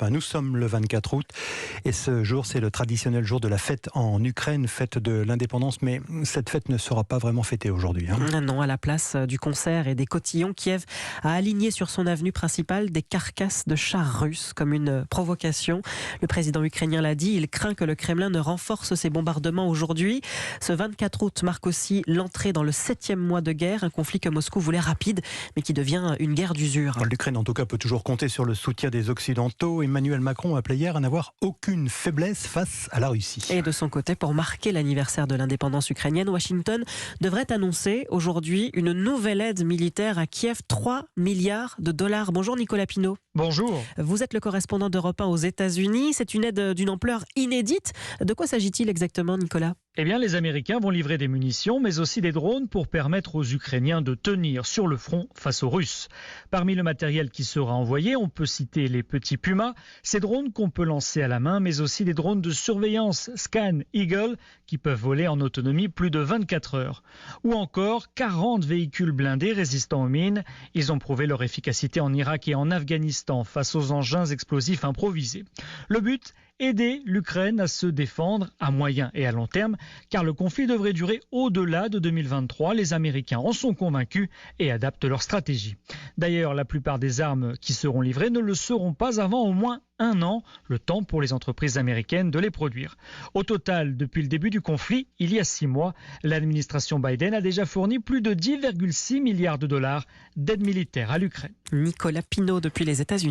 Enfin, nous sommes le 24 août et ce jour, c'est le traditionnel jour de la fête en Ukraine, fête de l'indépendance. Mais cette fête ne sera pas vraiment fêtée aujourd'hui. Non, à la place du concert et des cotillons, Kiev a aligné sur son avenue principale des carcasses de chars russes comme une provocation. Le président ukrainien l'a dit, il craint que le Kremlin ne renforce ses bombardements aujourd'hui. Ce 24 août marque aussi l'entrée dans le 7e mois de guerre, un conflit que Moscou voulait rapide, mais qui devient une guerre d'usure. L'Ukraine, en tout cas, peut toujours compter sur le soutien des Occidentaux. Emmanuel Macron a appelé hier à n'avoir aucune faiblesse face à la Russie. Et de son côté, pour marquer l'anniversaire de l'indépendance ukrainienne, Washington devrait annoncer aujourd'hui une nouvelle aide militaire à Kiev, 3 milliards de dollars. Bonjour Nicolas Pinault. Bonjour. Vous êtes le correspondant d'Europe 1 aux États-Unis. C'est une aide d'une ampleur inédite. De quoi s'agit-il exactement, Nicolas ? Eh bien, les Américains vont livrer des munitions, mais aussi des drones pour permettre aux Ukrainiens de tenir sur le front face aux Russes. Parmi le matériel qui sera envoyé, on peut citer les petits Pumas, ces drones qu'on peut lancer à la main, mais aussi des drones de surveillance Scan Eagle qui peuvent voler en autonomie plus de 24 heures. Ou encore 40 véhicules blindés résistants aux mines. Ils ont prouvé leur efficacité en Irak et en Afghanistan face aux engins explosifs improvisés. Le but ? Aider l'Ukraine à se défendre à moyen et à long terme, car le conflit devrait durer au-delà de 2023. Les Américains en sont convaincus et adaptent leur stratégie. D'ailleurs, la plupart des armes qui seront livrées ne le seront pas avant au moins 1 an, le temps pour les entreprises américaines de les produire. Au total, depuis le début du conflit, il y a 6 mois, l'administration Biden a déjà fourni plus de 10,6 milliards de dollars d'aide militaire à l'Ukraine. Nicolas Pinault depuis les États-Unis.